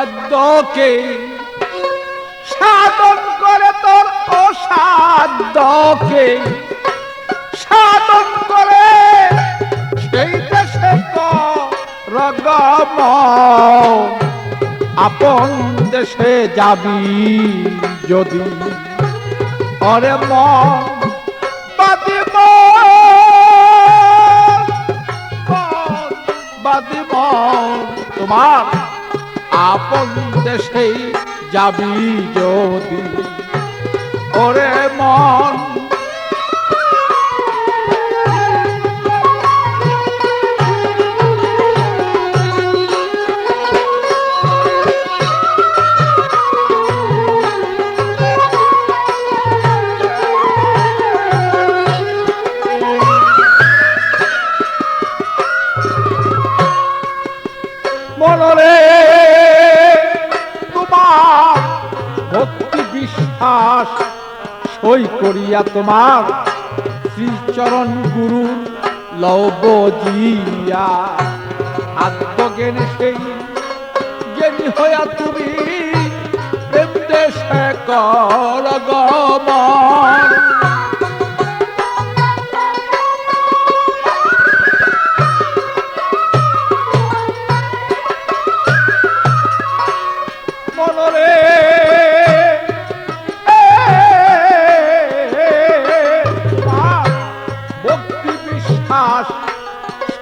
অসাধ্যকে সাধন করে, তোর অসাধ্যকে সাধন করে সেই দেশে রগম আপন দেশে যাবি যদি অরে মন বাদিব বাদিব তোমার আপন দেশে যাবি যদি ওরে মন মনরে তোমার ভক্তি বিশ্বাস সই করিয়া তোমার শ্রীচরণ গুরু লব জিয়া আত্মজ্ঞানে সেই জ্ঞানী হইয়া তুমি প্রেম দেশে কর গমন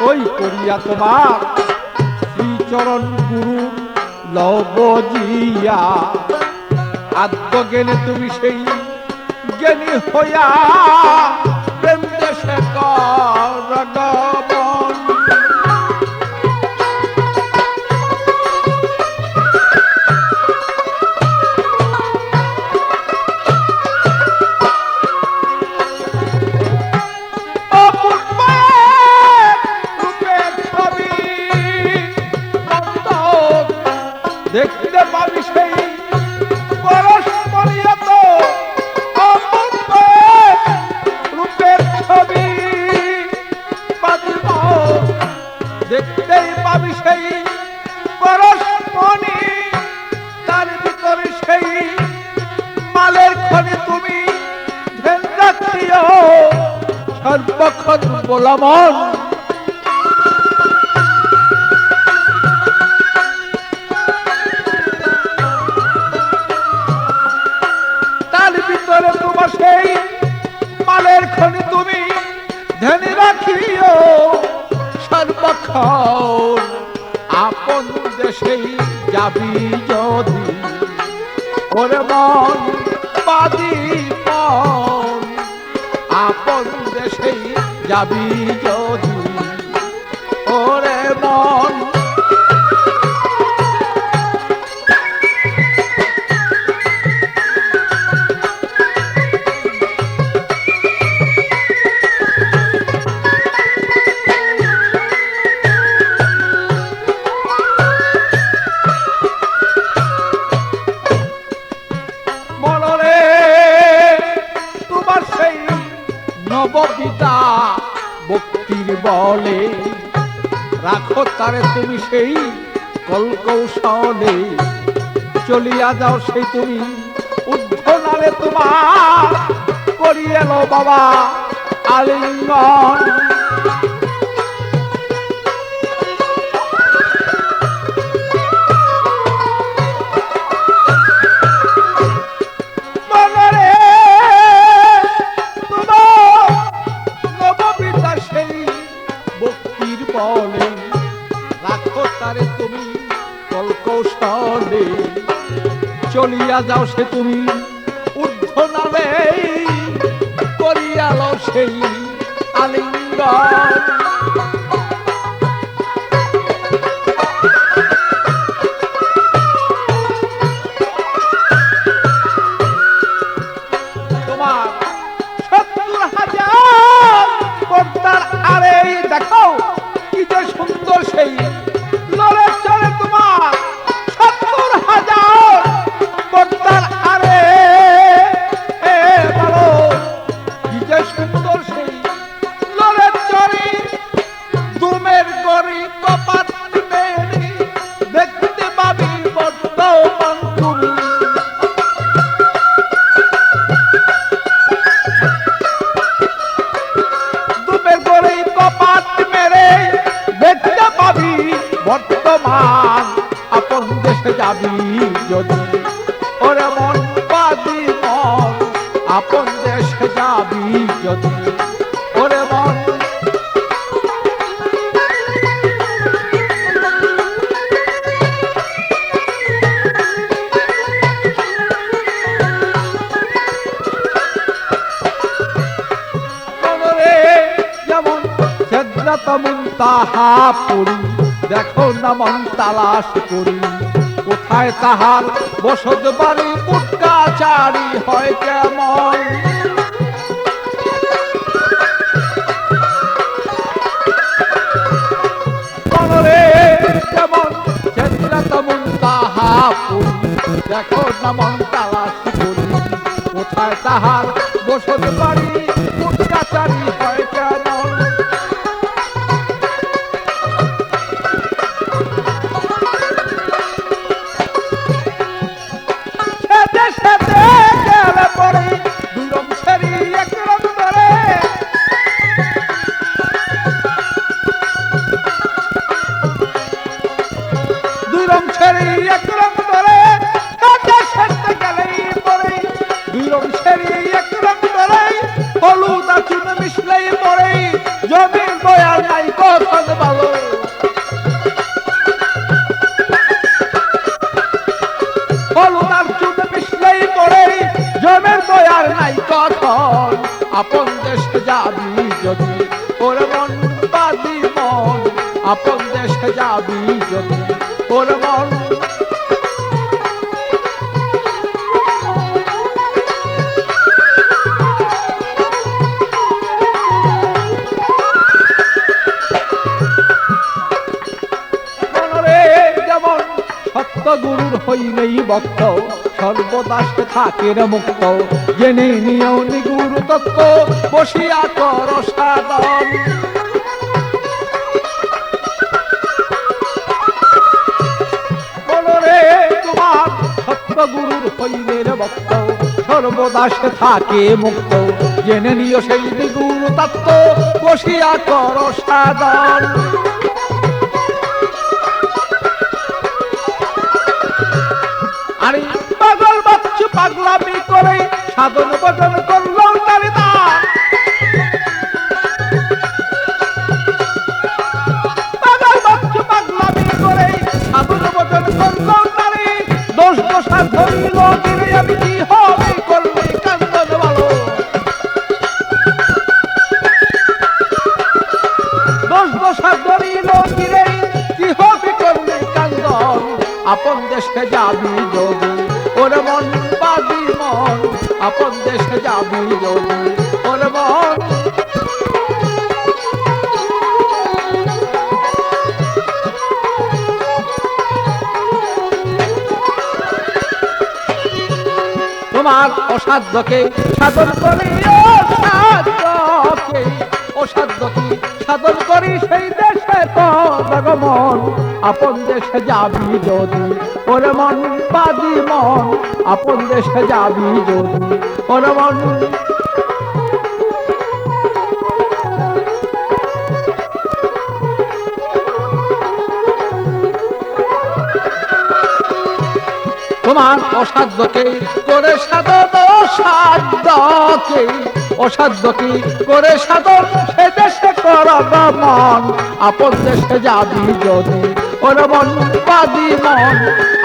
সই করিয়া তোমার শ্রীচরণ গুরু লব জিয়া আত্মজ্ঞানে তুমি সেই জ্ঞানী হইয়া প্রেম দেশে কর গমন দেখতে পাবি সেই পরস্পরিয়ত রূপের ছবি দেখতেই পাবি সেই পরস্পরি তার ভিতরে সেই মালের খনি তুমি ধ্যান রাখিও সর্বক্ষণ বলমন তোমার সেই মালের খনি তুমি ধ্যানে রাখিও সর্বক্ষণ আপন দেশেই যাবি যদি ওরে মন বাদিপন আপন দেশেই যাবি যদি ওরে মন নববিতা ভক্তির বলে রাখো তারে তুমি সেই কলকৌশলে চলিয়া যাও সেই তুমি উদ্ধনালে তোমার করিয়ে লো বাবা আলিঙ্গন রাখো তারে তুমি কলকৌশলে চলিয়া যাও সে তুমি ঊর্ধ্বনালে করিয়া লও সেই আলিঙ্গন তোমার ৭০,০০০ পর্দার আরে দেখো কি যে সুন্দর সেই লড়ে চলে তোমার ৭০,০০০ পর্দার আরে বলো কি যে সুন্দর সেই লড়ে চলে মন তুমি। দুপের করেই কপাট মেরে দেখতে পাবি বর্তমান আপন দেশে যাবি যদি ওরে মন বাদি মন আপন দেশে যাবি যদি ওরে মন। যেমন সেদ্রাত মুনতাহা পড়ি দেখো না মন তালাশ করি কোথায় তাহার বসত বাড়ি পুটকাচারি হয় কেমন। মনরে যেমন সেদ্রাত মুনতাহা পড়ি দেখো না মন তালাশ করি কোথায় তাহার বসত বাড়ি পুটকাচারি হয় কেমন। জমির বয়ার নাই কখন ভালো হলুদার চুন মিশলেই পড়ে জমির বয়ার নাই কখন আপন দেশে যাবি যদি ওরে মন বাদি মন আপন দেশে যাবি যদি ওরে মন। গুরুর হইলেই ভক্ত সর্বদাস থাকে মুক্ত জেনে নিও নিগুর তত্ত্ব বসিয়া কর সাধন। বলরে তোমার সত্যগুরুর হইলে ভক্ত সর্বদাস থাকে মুক্ত জেনে নিও সেই নিগুর তত্ত্ব বসিয়া কর সাধন। আরে পাগল বাচ্চু পাগলামি করে সাধন ভজন করলো তারে দান। পাগল বাচ্চু পাগলামি করে সাধন ভজন করলো তারে দোষ দোষা ধরিল গিরে আমি কি হবে করলে কান্দন ভালো। দোষ দোষা ধরিল গিরে কি হবে করলে কান্দন আপন দেশে যাবি যদি ওরে মন বাদি মন আপন দেশে যাবি যদি ওরে মন। তোমার অসাধ্যকে সাধন করি অসাধ্যকে অসাধ্যকে সাধন করি সেই দেশে তো ভগবান আপন দেশে যাবি যদি ওরে মন বাদি মন আপন দেশে যাবি যদি ওরে মন। তোমার অসাধ্যকে করে সাধন অসাধ্যকে অসাধ্যকে করে সাধন সে দেশে কর মন আপন দেশে যাবি যদি ওরে মন বাদি মন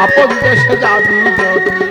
আপন দেশে যাবি যদি।